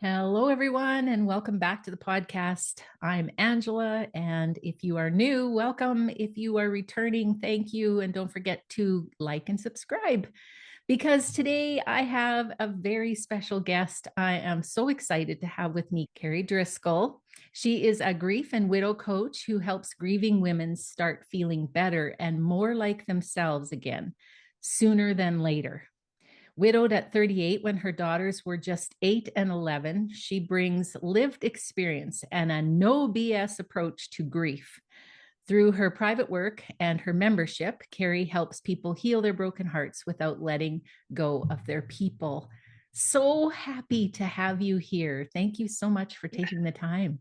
Hello, everyone, and welcome back to the podcast. I'm Angela, and if you are new, welcome. If you are returning, thank you. And don't forget to like and subscribe because today I have a very special guest. I am so excited to have with me Kari Driskell. She is a grief and widow coach who helps grieving women start feeling better and more like themselves again sooner than later. Widowed at 38 when her daughters were just 8 and 11, she brings lived experience and a no BS approach to grief. Through her private work and her membership, Kari helps people heal their broken hearts without letting go of their people. So happy to have you here. Thank you so much for taking the time.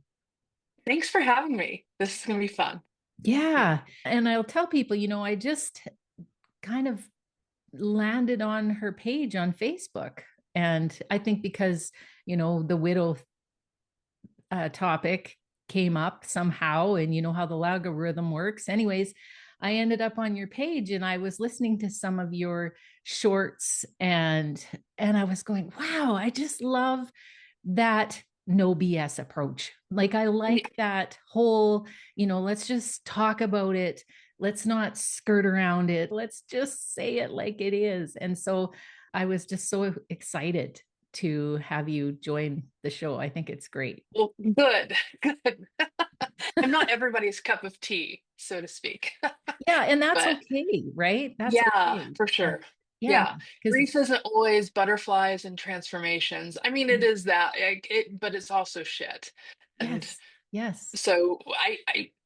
Thanks for having me. This is going to be fun. Yeah. And I'll tell people, I just kind of landed on her page on Facebook. And I think because, the widow topic came up somehow, and you know how the algorithm works. Anyways, I ended up on your page and I was listening to some of your shorts and I was going, wow, I just love that no BS approach. Like I Yeah. like that whole, let's just talk about it. Let's not skirt around it. Let's just say it like it is. And so I was just so excited to have you join the show. I think it's great. Well, good, good. I'm not everybody's cup of tea, so to speak. Yeah, and that's But okay, right? That's yeah, okay. for sure. Yeah, Yeah. because Grief isn't always butterflies and transformations. I mean, it is that, but it's also shit. And yes, yes. so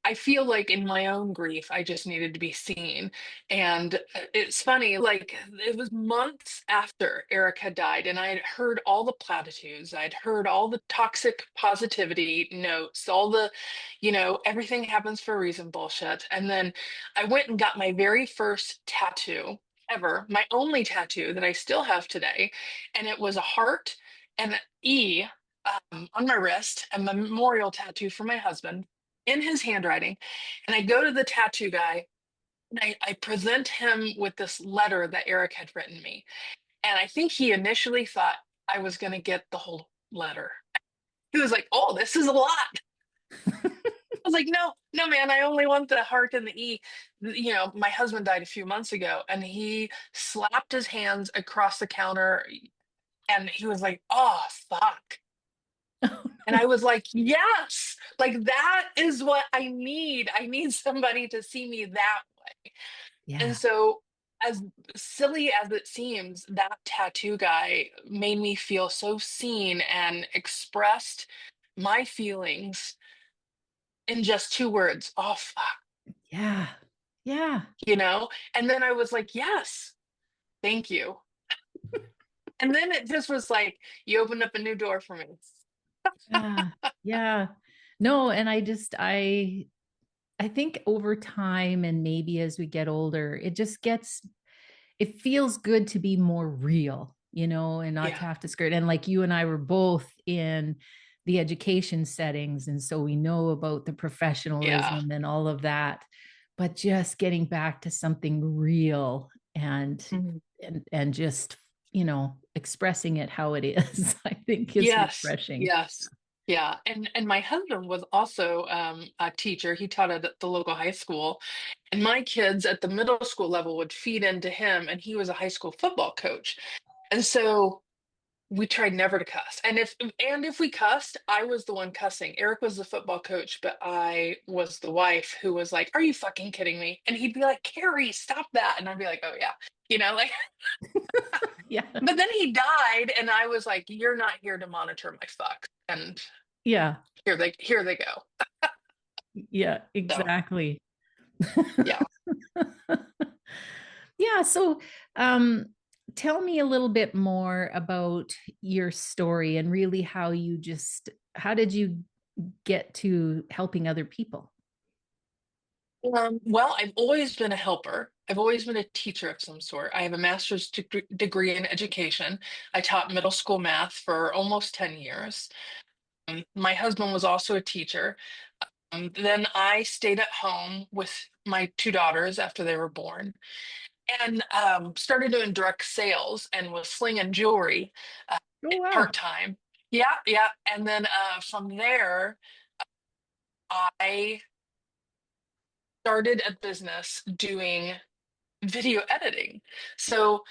I feel like in my own grief I just needed to be seen. And it's funny, like it was months after Eric had died and I had heard all the platitudes, I'd heard all the toxic positivity notes, all the, everything happens for a reason bullshit. And then I went and got my very first tattoo ever, my only tattoo that I still have today, and it was a heart and an E on my wrist, a memorial tattoo for my husband in his handwriting. And I go to the tattoo guy and I present him with this letter that Eric had written me. And I think he initially thought I was going to get the whole letter. He was like, "Oh, this is a lot." I was like, "No, no, man, I only want the heart and the E." My husband died a few months ago and he slapped his hands across the counter and he was like, "Oh, fuck." And I was like, yes, like that is what I need. I need somebody to see me that way. And Yeah, so, as silly as it seems, that tattoo guy made me feel so seen and expressed my feelings in just two words. Oh, fuck, yeah, yeah, you know? And then I was like, yes, thank you. And then it just was like, you opened up a new door for me. yeah, yeah. No, and I think over time and maybe as we get older, it feels good to be more real, and not to Yeah, have to skirt. And like you and I were both in the education settings, and so we know about the yeah. professionalism and all of that, but just getting back to something real Mhm. and just, expressing it how it is, I think is Yes, refreshing. yes. Yeah. And my husband was also a teacher. He taught at the local high school. And my kids at the middle school level would feed into him, and he was a high school football coach. And so we tried never to cuss. And if we cussed, I was the one cussing. Eric was the football coach, but I was the wife who was like, "Are you fucking kidding me?" And he'd be like, "Carrie, stop that." And I'd be like, "Oh yeah." Like Yeah. but then he died, and I was like, "You're not here to monitor my fuck." And Yeah. here they go. Yeah, So exactly. yeah. Yeah. So, um, tell me a little bit more about your story and really how did you get to helping other people? Well, I've always been a helper. I've always been a teacher of some sort. I have a master's degree in education. I taught middle school math for almost 10 years. My husband was also a teacher. Then I stayed at home with my two daughters after they were born and started doing direct sales and was slinging jewelry Oh, wow. part time. Yeah, yeah. And then from there, I started a business doing video editing. So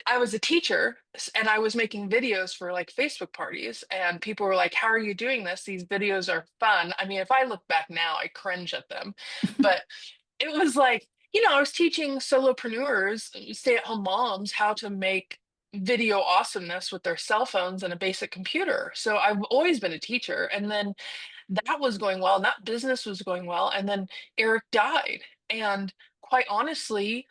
I was a teacher and I was making videos for like Facebook parties, and people were like, "How are you doing this? These videos are fun." I mean, if I look back now, I cringe at them. But it was like, I was teaching solopreneurs, stay-at-home moms, how to make video awesomeness with their cell phones and a basic computer. So I've always been a teacher. And then that was going well, and that business was going well. And then Eric died. And quite honestly,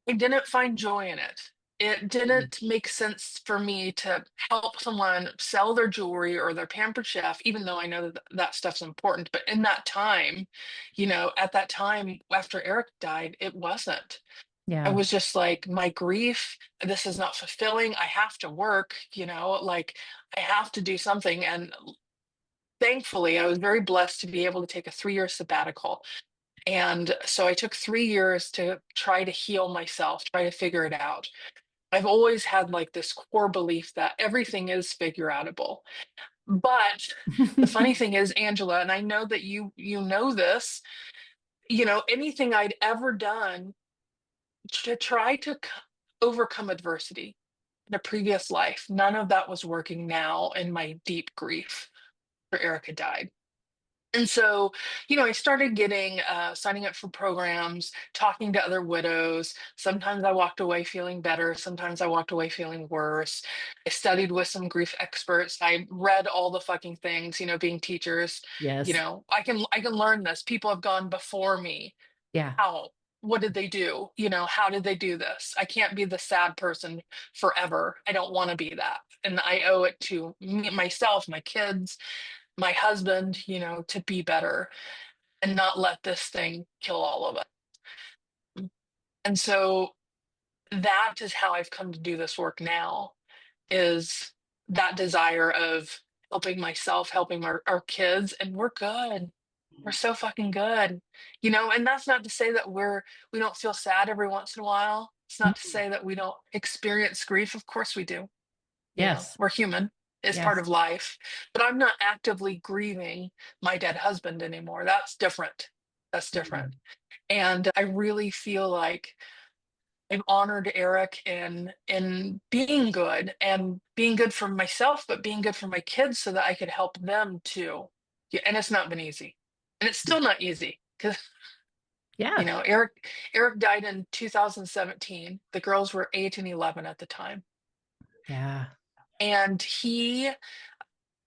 I didn't find joy in it. It didn't make sense for me to help someone sell their jewelry or their pampered chef, even though I know that that stuff's important. But in that time, at that time after Eric died, it wasn't. I Yeah. was just like, my grief, this is not fulfilling. I have to work, like I have to do something. And thankfully, I was very blessed to be able to take a 3-year sabbatical. And so I took 3 years to try to heal myself, try to figure it out. I've always had like this core belief that everything is figure outable. But the funny thing is, Angela, and I know that you know this, anything I'd ever done to try to overcome adversity in a previous life, none of that was working now in my deep grief for Erica died. And so, I started signing up for programs, talking to other widows. Sometimes I walked away feeling better. Sometimes I walked away feeling worse. I studied with some grief experts. I read all the fucking things, being teachers, Yes. I can learn this. People have gone before me. Yeah. How? What did they do? How did they do this? I can't be the sad person forever. I don't want to be that. And I owe it to me, myself, my kids, my husband, to be better and not let this thing kill all of us. And so that is how I've come to do this work now, is that desire of helping myself, helping our kids, and we're good. We're so fucking good. And that's not to say that we don't feel sad every once in a while. It's not to say that we don't experience grief. Of course we do. Yes. We're human. It's part Yes. of life. But I'm not actively grieving my dead husband anymore. That's different. That's different. And I really feel like I've honored Eric in being good for myself, but being good for my kids so that I could help them too. Yeah, and it's not been easy. And it's still not easy because Yeah. Eric died in 2017. The girls were 8 and 11 at the time. Yeah. And he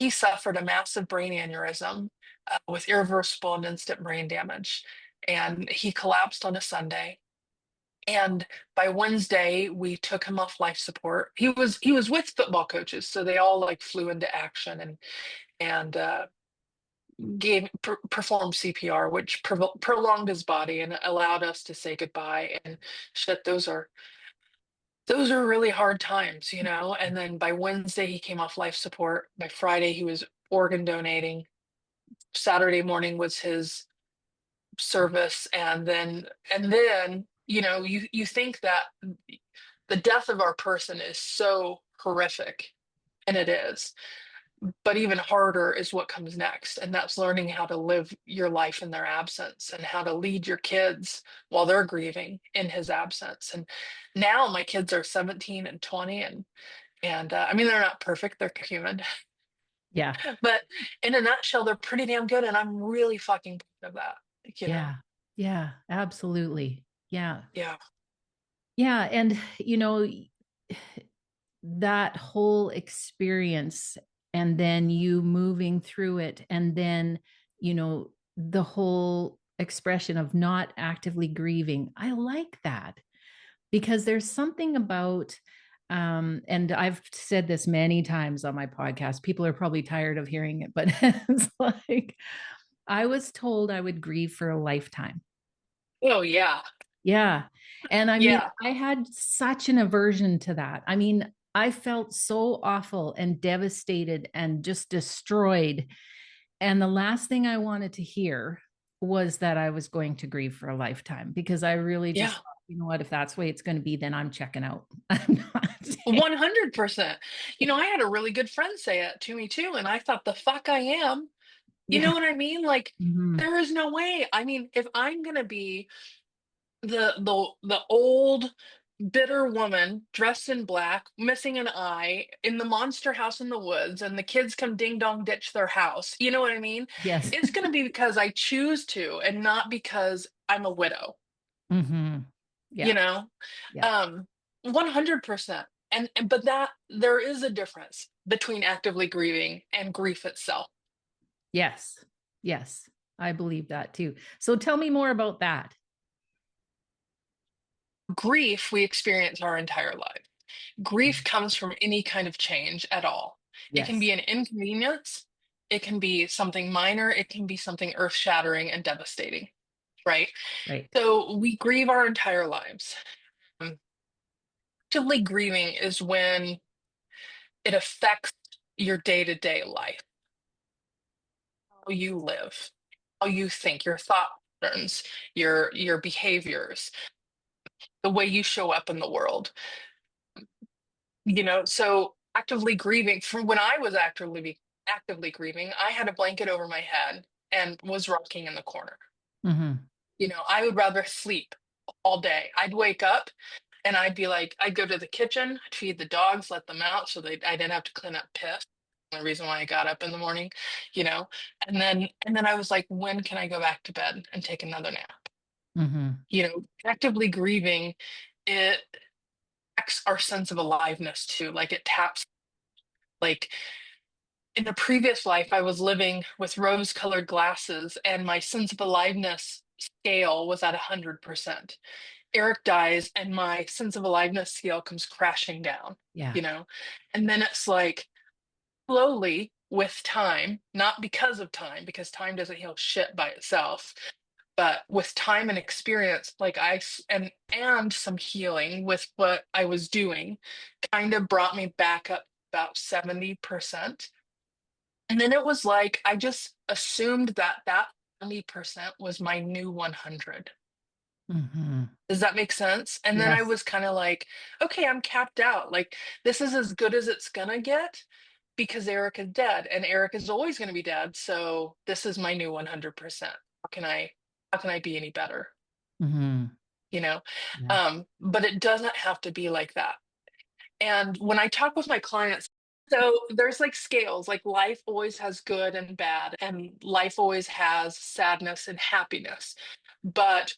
suffered a massive brain aneurysm with irreversible and instant brain damage. And he collapsed on a Sunday. And by Wednesday, we took him off life support. He was with football coaches, so they all like flew into action and performed CPR, which prolonged his body and allowed us to say goodbye. And shit, those are really hard times, And then by Wednesday, he came off life support. By Friday, he was organ donating. Saturday morning was his service, and then you think that the death of our person is so horrific, and it is, but even harder is what comes next, and that's learning how to live your life in their absence and how to lead your kids while they're grieving in his absence. And now my kids are 17 and 20, and I mean, they're not perfect, they're human. Yeah. But in a nutshell, they're pretty damn good, and I'm really fucking proud of that. Yeah. Yeah. Absolutely. Yeah. Yeah, Yeah. And, that whole experience and then you moving through it and then, the whole expression of not actively grieving. I like that because there's something about and I've said this many times on my podcast. People are probably tired of hearing it, but it's like I was told I would grieve for a lifetime. oh yeah, Yeah. And I mean, yeah, I had such an aversion to that. I mean, I felt so awful and devastated and just destroyed. And the last thing I wanted to hear was that I was going to grieve for a lifetime because I really just yeah. thought, if that's the way it's going to be, then I'm checking out. I'm not. 100%. I had a really good friend say it to me too, and I thought, the fuck I am. You Yeah. know what I mean? Like, Hmm. there is no way. I mean, if I'm gonna be the old bitter woman dressed in black, missing an eye in the monster house in the woods, and the kids come ding dong ditch their house, you know what I mean? Yes. It's gonna be because I choose to, and not because I'm a widow, Hmm. you Yeah. know? Yeah. Um, 100%. But that there is a difference between actively grieving and grief itself. Yes. Yes. I believe that too. So tell me more about that. Grief we experience our entire life. Grief comes from any kind of change at all. It can Yes. be an inconvenience, it can be something minor, it can be something earth shattering and devastating, right? Right. So we grieve our entire lives. Actively grieving is when it affects your day to day life, how you live, how you think, your thought patterns, your behaviors, the way you show up in the world. So actively grieving, from when I was actively grieving, I had a blanket over my head and was rocking in the corner. Hmm. I would rather sleep all day. I'd wake up and I'd be like, I'd go to the kitchen, I'd feed the dogs, let them out so I didn't have to clean up piss. The reason why I got up in the morning, you know, and then I was like, when can I go back to bed and take another nap? Hmm. Actively grieving, it affects our sense of aliveness too. Like, it taps, like, in a previous life, I was living with rose colored glasses and my sense of aliveness scale was at 100%. Eric dies and my sense of aliveness scale comes crashing down, Yeah. you know? And then it's like, slowly with time, not because time doesn't heal shit by itself, but with time and experience, like and some healing with what I was doing, kind of brought me back up about 70%. And then it was like I just assumed that 70% was my new 100. Hmm. Does that make sense? And then I Yes. was kind of like, okay, I'm capped out. Like, this is as good as it's gonna get because Eric is dead and Eric is always going to be dead. So this is my new 100%. How can I be any better? Hmm. You know? Yeah. But it doesn't have to be like that. And when I talk with my clients, so there's like scales, like life always has good and bad, and life always has sadness and happiness. But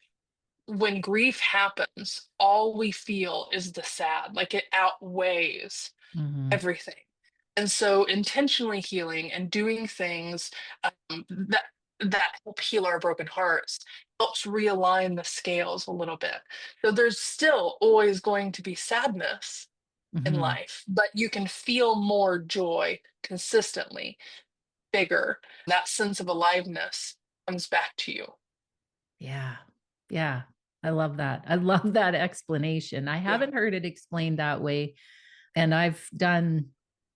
when grief happens, all we feel is the sad, like it outweighs Hmm. everything. And so intentionally healing and doing things that help heal our broken hearts helps realign the scales a little bit. So there's still always going to be sadness in Hmm. life, but you can feel more joy consistently, bigger. That sense of aliveness comes back to you. Yeah. Yeah. I love that. I love that explanation. I Yeah. haven't heard it explained that way. And I've done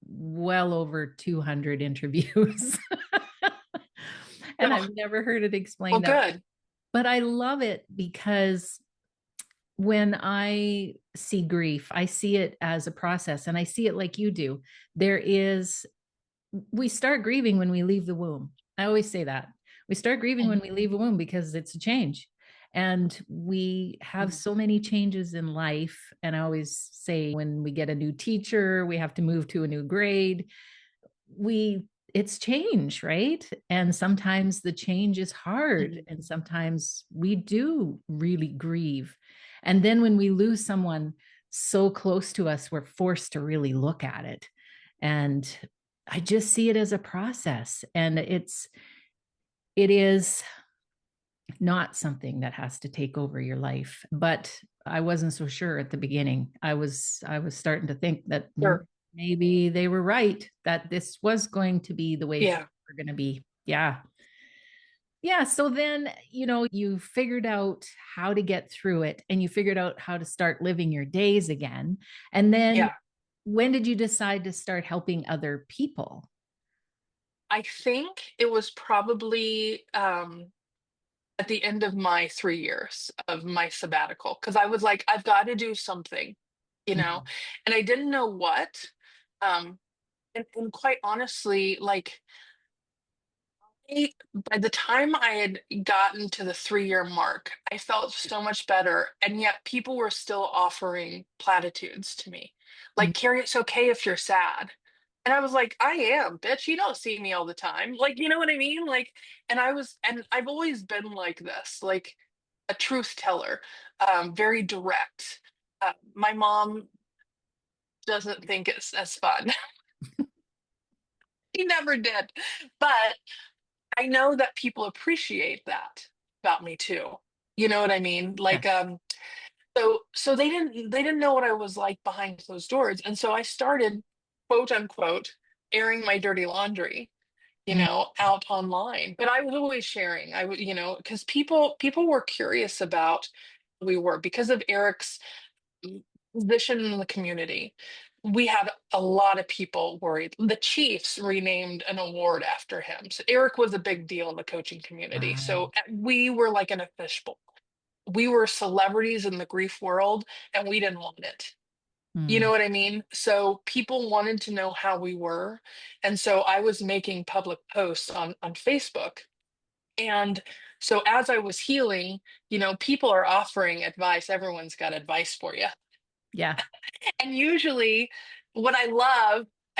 well over 200 interviews. And No. I've never heard it Well, explained that. good. But I love it because when I see grief, I see it as a process and I see it like you do. There is, we start grieving when we leave the womb. I always say that. We start grieving when we leave the womb because it's a change. And we have Mhm. so many changes in life. And I always say when we get a new teacher, we have to move to a new grade. It's change, right? And sometimes the change is hard. Mhm. And sometimes we do really grieve. And then when we lose someone so close to us, we're forced to really look at it. And I just see it as a process. And it is not something that has to take over your life. But I wasn't so sure at the beginning. I was starting to think that Sure. maybe they were right, that this was going to be the way things Yeah. were going to be. Yeah. Yeah. So then, you figured out how to get through it and you figured out how to start living your days again. And then Yeah. when did you decide to start helping other people? I think it was probably at the end of my 3 years of my sabbatical because I was like, I've got to do something. you know, Mhm. and I didn't know what. Um, and quite honestly, like by the time I had gotten to the 3 year mark, I felt so much better. And yet people were still offering platitudes to me. Mhm. Like, Carrie, it's okay if you're sad. And I was like, I am, bitch. You don't see me all the time. Like, you know what I mean? Like, and I've always been like this, like a truth teller, very direct. My mom doesn't think it's as fun. She never did. But I know that people appreciate that about me too. You know what I mean? Yes. Like, so they didn't know what I was like behind closed doors. And so I started, quote unquote, airing my dirty laundry, Mm. out online. But I was always sharing. I would, because people were curious about who we were because of Eric's position in the community. We had a lot of people worried. The Chiefs renamed an award after him. So Eric was a big deal in the coaching community. Wow. So we were like in a fishbowl. We were celebrities in the grief world, and we didn't want it. You know Mm. what I mean? So people wanted to know how we were. And so I was making public posts on Facebook. And so as I was healing, people are offering advice. Everyone's got advice for you. Yeah. And usually, what I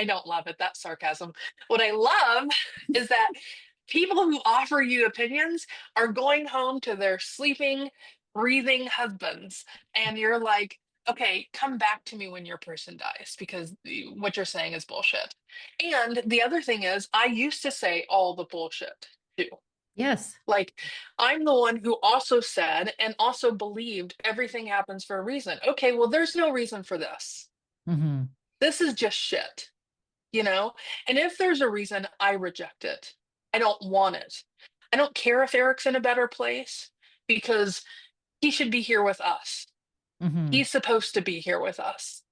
don't love it, that's sarcasm. What I love is that people who offer you opinions are going home to their sleeping, breathing husbands. And you're like, okay, come back to me when your person dies because what you're saying is bullshit. And the other thing is, I used to say all the bullshit too. Yes. Like, I'm the one who also said and also believed everything happens for a reason. Okay, well, there's no reason for this. Hmm. This is just shit, you know? And if there's a reason, I reject it. I don't want it. I don't care if Eric's in a better place because he should be here with us. Hmm. He's supposed to be here with us,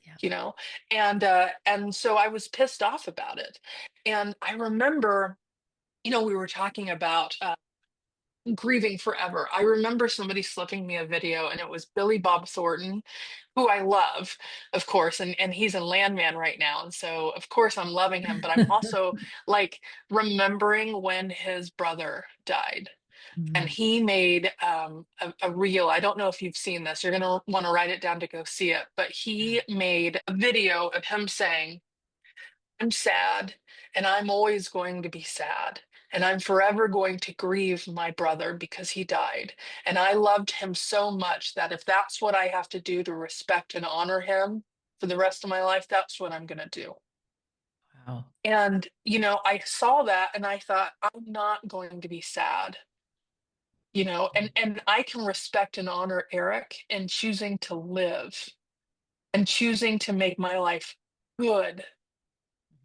Yeah. you know? And so I was pissed off about it. And I remember, we were talking about grieving forever. I remember somebody slipping me a video, and it was Billy Bob Thornton, who I love, of course, and he's in Landman right now. And so, of course, I'm loving him, but I'm also like remembering when his brother died. And Mm. he made a reel. I don't know if you've seen this. You're going to want to write it down to go see it. But he made a video of him saying, I'm sad, and I'm always going to be sad. And I'm forever going to grieve my brother because he died. And I loved him so much that if that's what I have to do to respect and honor him for the rest of my life, that's what I'm going to do. Wow. And, I saw that and I thought, I'm not going to be sad, and I can respect and honor Eric in choosing to live and choosing to make my life good.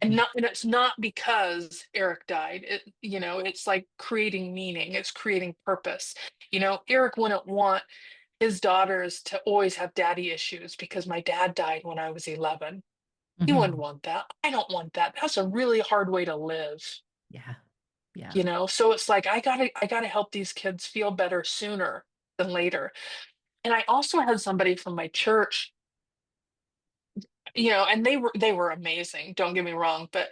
And it's not because Eric died. It's like creating meaning, it's creating purpose. Eric wouldn't want his daughters to always have daddy issues because my dad died when I was 11. He wouldn't Hmm. want that. I don't want that. That's a really hard way to live. Yeah. Yeah. So it's like I gotta help these kids feel better sooner than later. And I also had somebody from my church, and they were amazing, don't get me wrong, but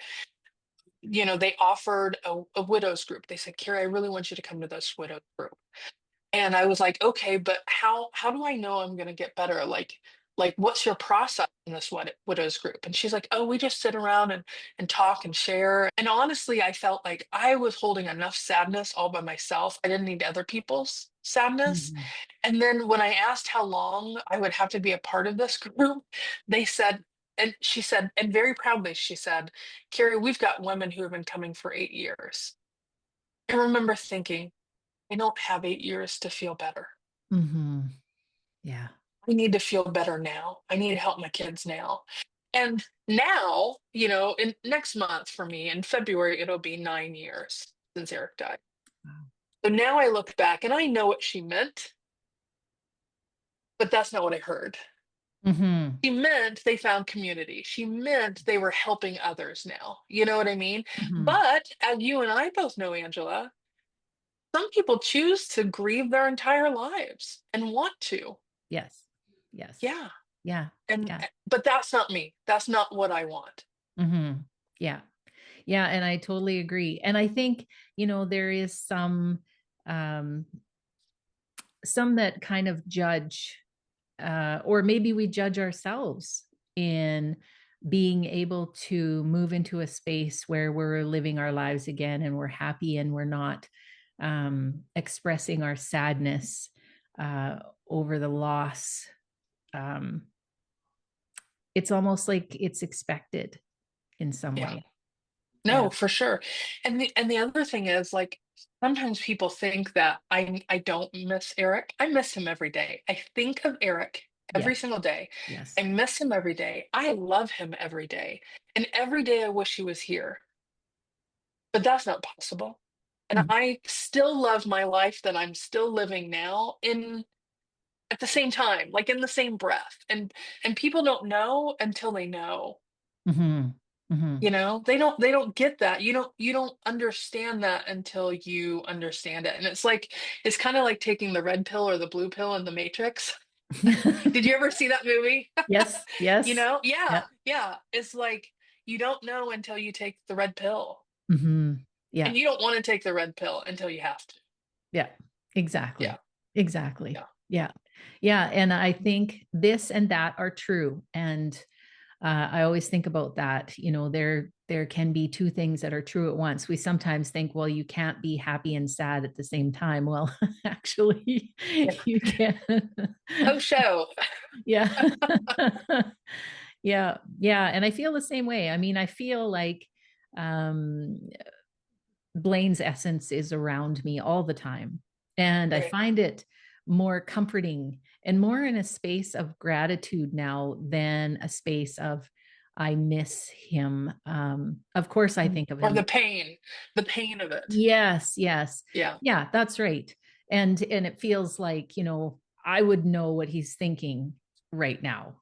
they offered a widows group. They said, Carrie, I really want you to come to this widows group. And I was like, okay, but how do I know I'm gonna get better? Like what's your process in this widows group? And she's like, oh, we just sit around and talk and share. And honestly, I felt like I was holding enough sadness all by myself. I didn't need other people's sadness. Hmm. And then when I asked how long I would have to be a part of this group, they said, and she said, and very proudly, she said, Carrie, we've got women who have been coming for 8 years. I remember thinking, I don't have 8 years to feel better. Hmm. Yeah. I need to feel better now. I need to help my kids now. And now, in next month for me, in February, it'll be 9 years since Eric died. Wow. So now I look back and I know what she meant, but that's not what I heard. Hmm. She meant they found community. She meant they were helping others now. You know what I mean? Hmm. But as you and I both know, Angela, some people choose to grieve their entire lives and want to. Yes. Yes. Yeah. Yeah. And Yeah. but that's not me. That's not what I want. Hmm. Yeah. Yeah. And I totally agree. And I think, there is um, some that kind of judge, or maybe we judge ourselves in being able to move into a space where we're living our lives again and we're happy and we're not expressing our sadness over the loss. Um, it's almost like it's expected in some Yeah. way. Yeah. No, for sure. And the other thing is like sometimes people think that I don't miss Eric. I miss him every day. I think of Eric every Yes. single day. I Yes. miss him every day. I love him every day. And every day I wish he was here. But that's not possible. And Mhm. I still love my life that I'm still living now in at the same time, like in the same breath. And people don't know until they know. Mhm. Mhm. They don't get that. You don't understand that until you understand it. And it's kind of like taking the red pill or the blue pill in the Matrix. Did you ever see that movie? Yes. Yes. Yeah, Yeah. yeah. It's like you don't know until you take the red pill. Mhm. And Yeah. you don't want to take the red pill until you have to. Yeah. Exactly. Yeah, Exactly. yeah, Yeah. Yeah. And I think this and that are true. And I always think about that. There can be two things that are true at once. We sometimes think, well, you can't be happy and sad at the same time. Well, actually, yeah. you can. Oh, show. Yeah. Yeah. Yeah. And I feel the same way. I mean, I feel like um, Blaine's essence is around me all the time. And I Right. find it more comforting and more in a space of gratitude now than a space of, I miss him. Of course, I think of Or him. the pain of it. Yes, yes. Yeah. Yeah, that's right. And it feels like, I would know what he's thinking right now.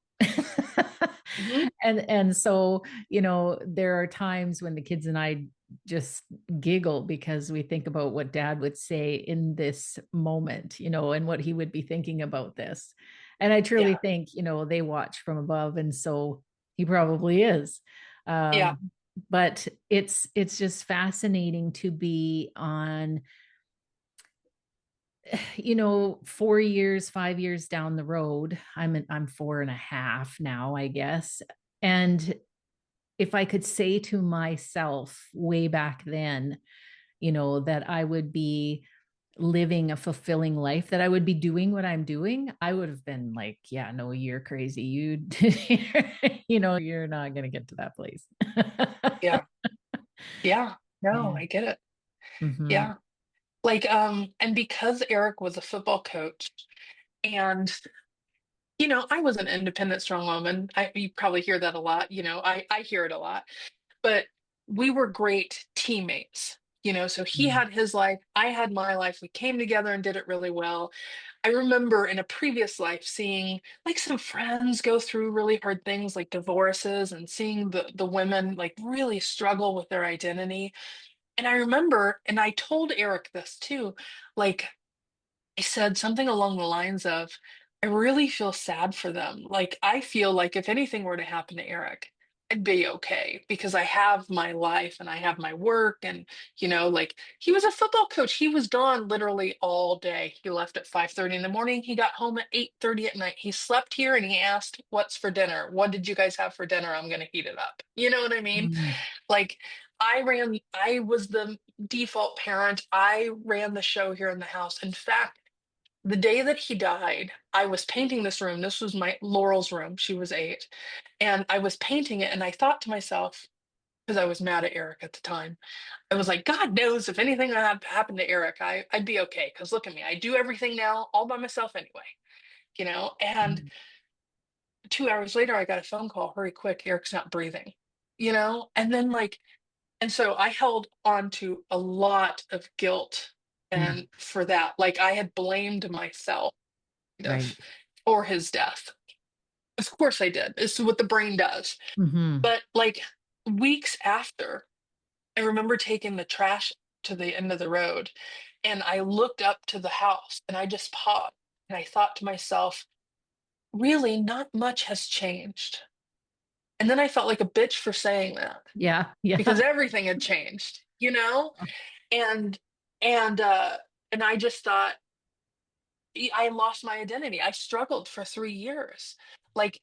Hmm. And so, there are times when the kids and I just giggle because we think about what dad would say in this moment, and what he would be thinking about this. And I truly Yeah. think, they watch from above, and so he probably is. Yeah. But it's just fascinating to be on, 4 years, 5 years down the road. I'm 4.5 now, I guess. And if I could say to myself way back then, that I would be living a fulfilling life, that I would be doing what I'm doing, I would have been like, yeah, no, you're crazy. You're not going to get to that place. Yeah. Yeah. No, Yeah. I get it. Hmm. Yeah. Like, and because Eric was a football coach, and I was an independent, strong woman. You probably hear that a lot. I hear it a lot. But we were great teammates. So he had his life, I had my life. We came together and did it really well. I remember in a previous life seeing like some friends go through really hard things like divorces and seeing the women like really struggle with their identity. And I remember, and I told Eric this too, like I said something along the lines of, I really feel sad for them. Like, I feel like if anything were to happen to Eric, I'd be okay because I have my life and I have my work. And, like he was a football coach. He was gone literally all day. He left at 5:30 in the morning. He got home at 8:30 at night. He slept here and he asked, "What's for dinner? What did you guys have for dinner? I'm going to heat it up." You know what I mean? Mm. Like, I was the default parent. I ran the show here in the house. In fact, the day that he died, I was painting this room. This was my Laurel's room. She was 8. And I was painting it. And I thought to myself, because I was mad at Eric at the time, I was like, God knows if anything had happened to Eric, I'd be okay. Because look at me. I do everything now all by myself anyway. And 2 hours later, I got a phone call. Hurry quick. Eric's not breathing. And then, like, and so I held on to a lot of guilt Mm. and for that, like I had blamed myself Right. of for his death. Of course I did. It's what the brain does. Hmm. But like weeks after, I remember taking the trash to the end of the road and I looked up to the house and I just paused and I thought to myself, really not much has changed. And then I felt like a bitch for saying that Yeah. Yeah. because everything had changed, you know? And and uh and I just thought I lost my identity. I struggled for 3 years. Like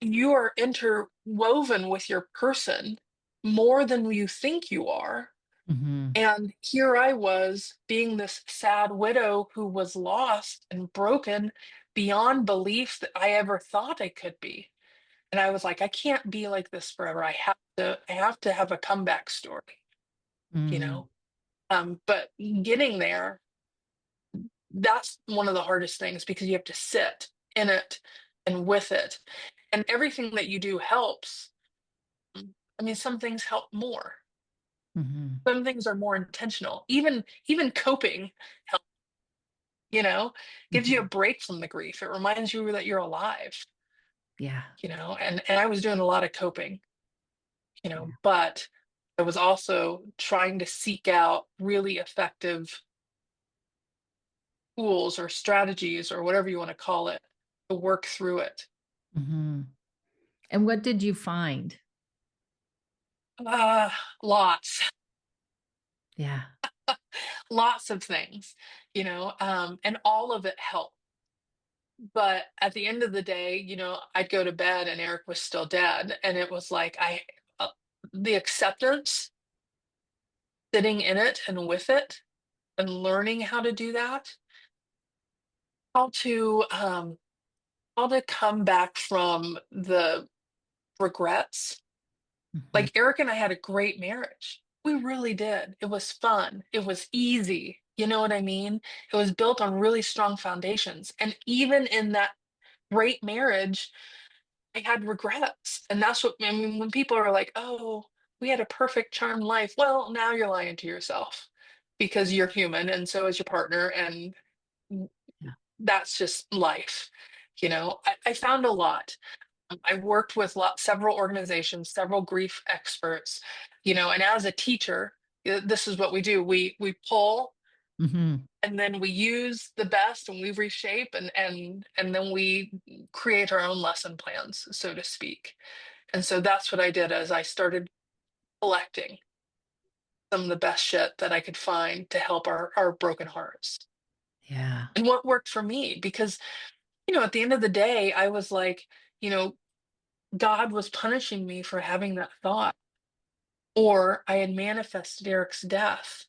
you are interwoven with your person more than you think you are. Hmm. And here I was being this sad widow who was lost and broken beyond belief that I ever thought I could be. And I was like, I can't be like this forever. I have to have a comeback story, you Mm. know? But getting there, that's one of the hardest things because you have to sit in it and with it. And everything that you do helps. I mean, some things help more. Hmm. Some things are more intentional. Even coping helps, gives you a Hmm. break from the grief. It reminds you that you're alive, Yeah. and I was doing a lot of coping, Yeah. but I was also trying to seek out really effective tools or strategies or whatever you want to call it to work through it. Hmm. And what did you find? Uh, lots, Yeah. lots of things, and all of it helped. But at the end of the day, I'd go to bed and Eric was still dead. And it was like, the acceptance, sitting in it and with it, and learning how to do that, how to, um, how to come back from the regrets. Hmm. Like Eric and I had a great marriage. We really did. It was fun. It was easy. You know what I mean? It was built on really strong foundations. And even in that great marriage, I had regrets. And that's what I mean when people are like, "Oh, we had a perfect charmed life." Well, now you're lying to yourself because you're human and so is your partner and Yeah. that's just life. I found a lot. I worked with several organizations, several grief experts, and as a teacher, this is what we do. We pull Hmm. and then we use the best and we reshape and then we create our own lesson plans, so to speak. And so that's what I did as I started collecting some of the best shit that I could find to help our broken hearts. Yeah. And what worked for me, because, at the end of the day, I was like, you know, God was punishing me for having that thought, or I had manifested Eric's death,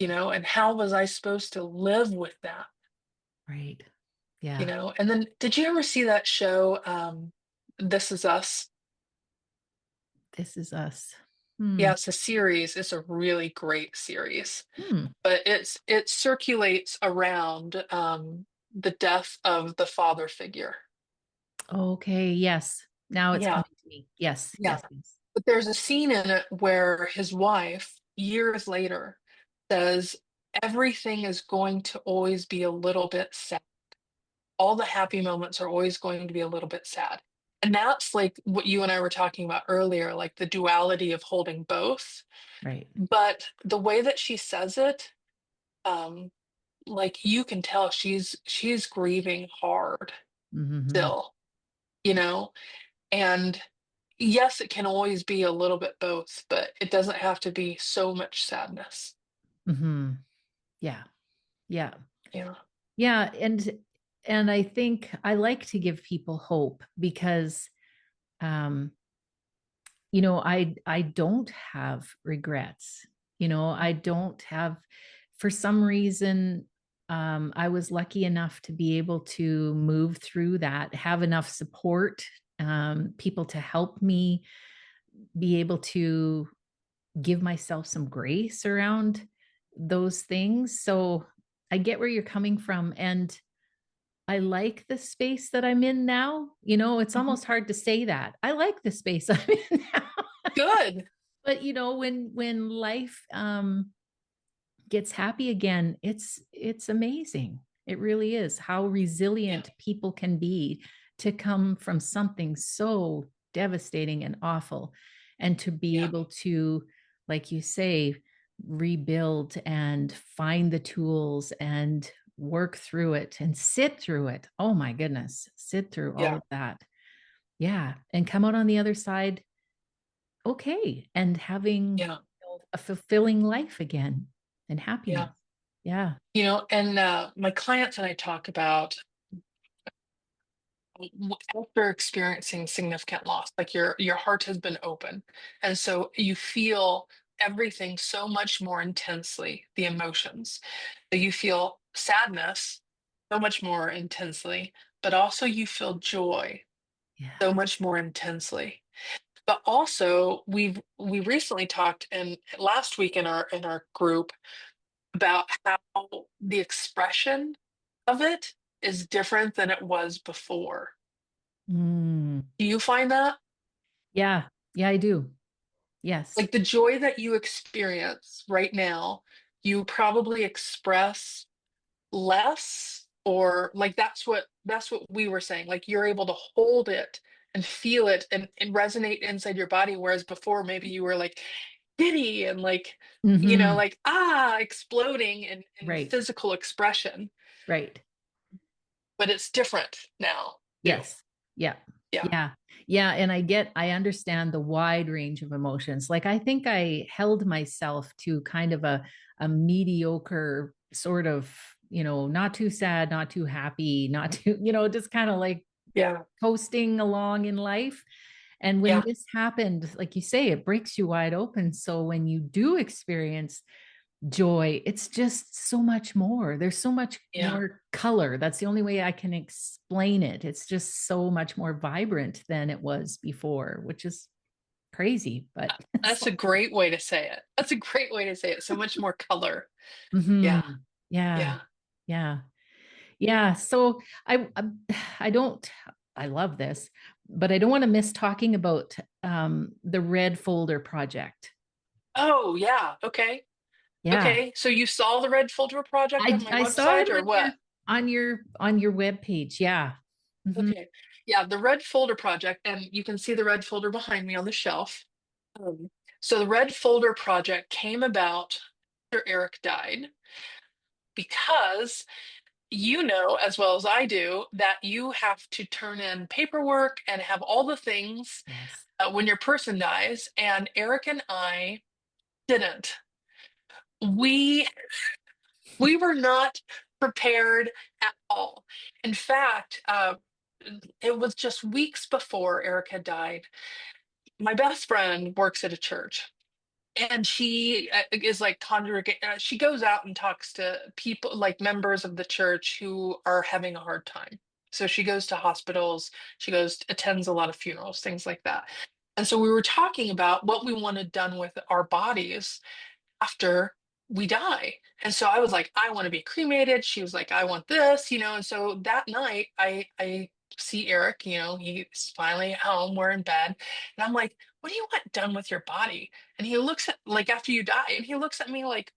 and how was I supposed to live with that? Right. Yeah. And then did you ever see that show, This Is Us? This is us. Hmm. Yeah, it's a series. It's a really great series. Hmm. But it circulates around the death of the father figure. Okay. Yes. Now it's Yeah, coming to me. Yes. yeah. Yes. Yes. But there's a scene in it where his wife, years later, says everything is going to always be a little bit sad. All the happy moments are always going to be a little bit sad. And that's like what you and I were talking about earlier, like the duality of holding both. Right. But the way that she says it, um, like you can tell she's grieving hard Hmm. still, you know? And yes, it can always be a little bit both, but it doesn't have to be so much sadness. Hmm. Yeah. Yeah. Yeah. Yeah. And I think I like to give people hope because um I don't have regrets. I don't have, for some reason, I was lucky enough to be able to move through that, have enough support, people to help me be able to give myself some grace around those things. So I get where you're coming from. And I like the space that I'm in now. It's Mhm. almost hard to say that. I like the space I'm in now. Good. But when life gets happy again, it's amazing. It really is how Yeah. resilient people can be to come from something so devastating and awful, and to be Yeah. able to, like you say, rebuild and find the tools and work through it and sit through it. Oh my goodness, sit through all Yeah. of that. Yeah. And come out on the other side okay and having Yeah. a fulfilling life again and Yeah. happiness. Yeah. And my clients and I talk about after experiencing significant loss, like your heart has been open, and so you feel everything so much more intensely, the emotions. So you feel sadness so much more intensely, but also you feel joy Yeah. so much more intensely. But also we recently talked and last week in our group about how the expression of it is different than it was before. Mm. Do you find that? Yeah. Yeah, I do. Yes. Like the joy that you experience right now, you probably express less, or like that's what we were saying. Like you're able to hold it and feel it and resonate inside your body, whereas before maybe you were like giddy and like, Hmm. like exploding in Right. physical expression, Right. but it's different now too. Yes. Yeah. Yeah. Yeah. Yeah. And I understand the wide range of emotions. Like I think I held myself to kind of a mediocre sort of, not too sad, not too happy, not too, just kind of like Yeah. coasting along in life. And when Yeah. this happened, like you say, it breaks you wide open. So when you do experience joy, it's just so much more. There's so much Yeah. more color. That's the only way I can explain it. It's just so much more vibrant than it was before, which is crazy, but That's a great way to say it. That's a great way to say it. So much more color. hmm. Yeah. Yeah. Yeah. Yeah. Yeah. So I don't I love this, but I don't want to miss talking about the red folder project. Oh, yeah. Okay. Yeah. Okay. So you saw the Red Folder Project on my I saw website it or what? on your web page. Yeah. Hmm. Okay. Yeah, the Red Folder Project, and you can see the Red Folder behind me on the shelf. Um, so the Red Folder Project came about after Eric died because you know as well as I do that you have to turn in paperwork and have all the things Yes. when your person dies, and Eric and I didn't. We we were not prepared at all. In fact, it was just weeks before Eric had died. My best friend works at a church, and she is like congregate. She goes out and talks to people, like members of the church who are having a hard time. So she goes to hospitals. She goes attends a lot of funerals, things like that. And so we were talking about what we wanted done with our bodies after we die. And so I was like, I want to be cremated. She was like, I want this, and so that night I see Eric, he's finally at home, we're in bed. And I'm like, what do you want done with your body? And he looks at like after you die, and he looks at me like,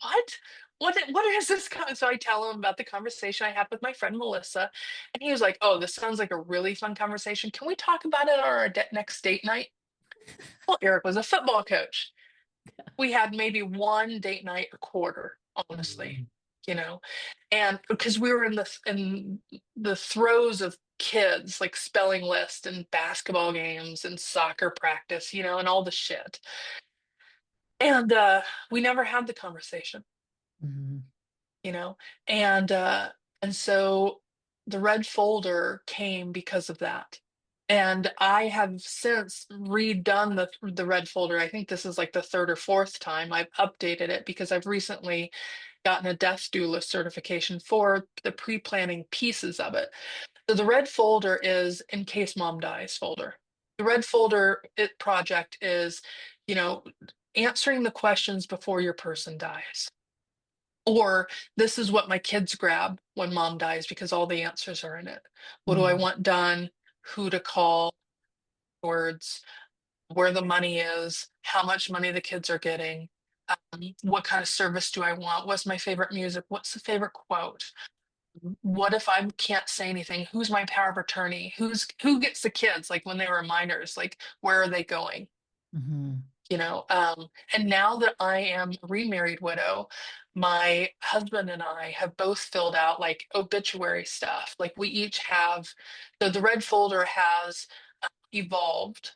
what? What is this? So I tell him about the conversation I had with my friend Melissa, and he was like, "Oh, this sounds like a really fun conversation. Can we talk about it on our next date night?" Well, Eric was a football coach. We had maybe one date night a quarter, honestly, Mhm. you know, and because we were in the throes of kids like spelling list and basketball games and soccer practice, and all the shit. And we never had the conversation, Mhm. you know, and uh, and so the red folder came because of that. And I have since redone the red folder. I think this is like the third or fourth time I've updated it because I've recently gotten a death doula certification for the pre-planning pieces of it. So the red folder is in case mom dies folder. The red folder project is, you know, answering the questions before your person dies. Or this is what my kids grab when mom dies because all the answers are in it. What do I Mhm. want done? Who to call? Words, where the money is, how much money the kids are getting, what kind of service do I want? What's my favorite music? What's the favorite quote? What if I can't say anything? Who's my power of attorney? Who gets the kids like when they were minors? Like where are they going? Mhm. And now that I am a remarried widow, my husband and I have both filled out like obituary stuff. Like we each have, so the red folder has evolved,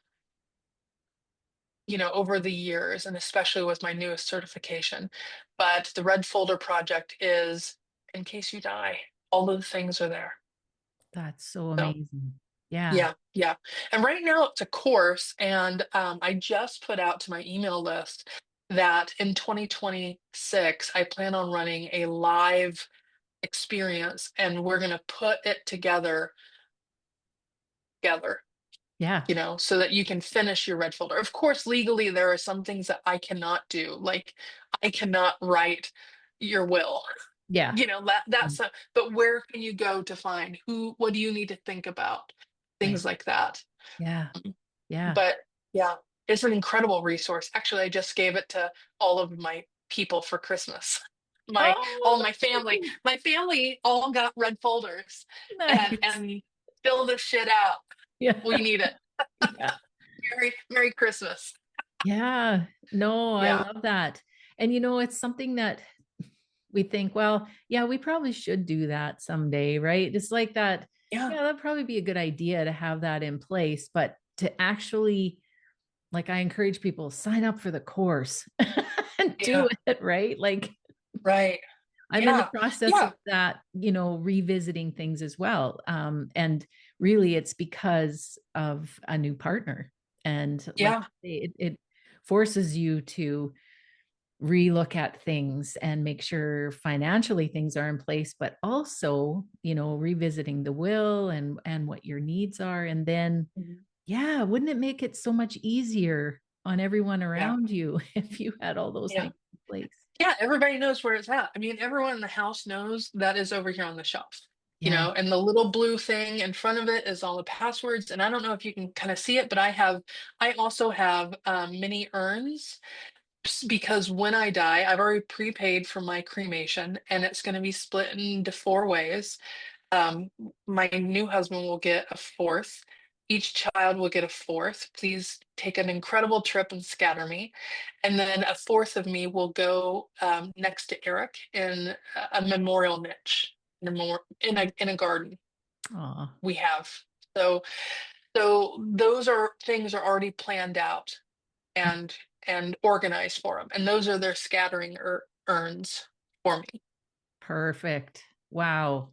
over the years, and especially with my newest certification. But the red folder project is in case you die, all of the things are there. That's so So amazing. Yeah. yeah, yeah. And right now it's a course, and I just put out to my email list that in 2026, I plan on running a live experience, and we're going to put it together, Yeah. so that you can finish your red folder. Of course, legally, there are some things that I cannot do, like I cannot write your will. Yeah. But where can you go to find what do you need to think about? Right. Things like that. Yeah. Yeah. But yeah, it's an incredible resource. Actually, I just gave it to all of my people for Christmas. Oh, All my family, that's all got red folders and nice. fill this shit out. Yeah. We need it. Yeah. Merry Christmas. Yeah. No, I Yeah. love that. And it's something that we think, well, yeah, we probably should do that someday, right? It's like that. Yeah. Yeah, that'd probably be a good idea to have that in place, but to actually, like, I encourage people sign up for the course and do Yeah. it, right? Like, Right. I'm in the Yeah. process of Yeah. that, revisiting things as well. And really, it's because of a new partner. And like Yeah. it forces you to relook at things and make sure financially things are in place, but also, revisiting the will and what your needs are. And then, Mhm. yeah, wouldn't it make it so much easier on everyone Yeah. around you if you had all those Yeah. things in place? Yeah, everybody knows where it's at. I mean, everyone in the house knows that is over here on the shelf, Yeah. and the little blue thing in front of it is all the passwords. And I don't know if you can kind of see it, but I also have mini urns because when I die, I've already prepaid for my cremation and it's going to be split into four ways. Um, my new husband will get a fourth. Each child will get a fourth. Please take an incredible trip and scatter me. And then a fourth of me will go next to Eric in a memorial niche in a garden Aw, we have. So those are things are already planned out and organized for them. And those are their scattering urns for me. perfect. Wow.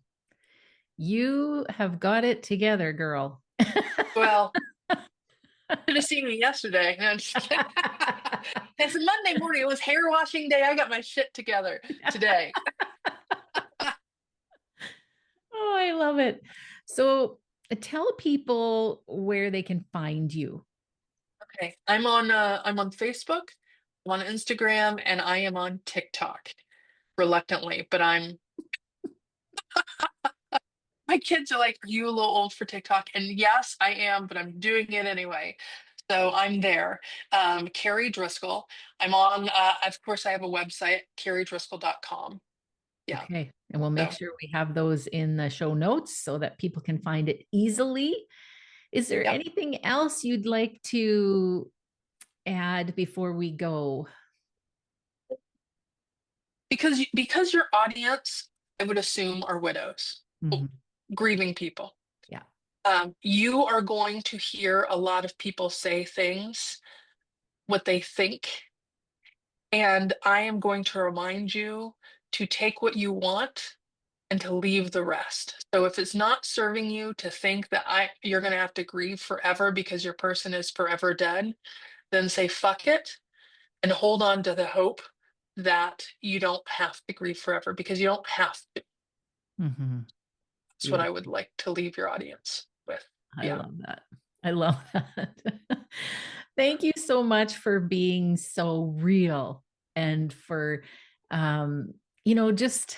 You have got it together, girl. Well, should have seen me yesterday. No, I'm just kidding. It's Monday morning. It was hair washing day. I got my shit together today. Oh, I love it. So tell people where they can find you. Okay. I'm on Facebook, I'm on Instagram, and I am on TikTok reluctantly, but my kids are like, "Are you a little old for TikTok?" And yes, I am, but I'm doing it anyway. So I'm there. Kari Driskell. I'm on of course I have a website, karidriskell.com. Yeah. Okay. And we'll make So sure we have those in the show notes so that people can find it easily. Is there yeah. anything else you'd like to add before we go? Because your audience, I would assume, are widows, Mhm. grieving people. Yeah. You are going to hear a lot of people say things, what they think, and I am going to remind you to take what you want and to leave the rest. So if it's not serving you to think that you're going to have to grieve forever because your person is forever dead, then say fuck it and hold on to the hope that you don't have to grieve forever because you don't have to. Mhm. That's what I would Beautiful. like to leave your audience with. I Yeah. love that. I love that. Thank you so much for being so real and for just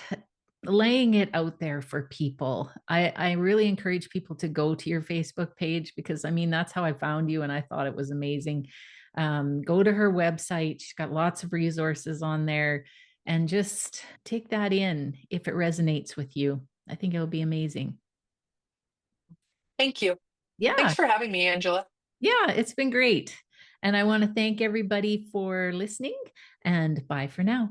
laying it out there for people. I really encourage people to go to your Facebook page because I mean that's how I found you and I thought it was amazing. Go to her website. She's got lots of resources on there and just take that in if it resonates with you. I think it'll be amazing. Thank you. Yeah. Thanks for having me, Angela. Yeah, it's been great. And I want to thank everybody for listening, and bye for now.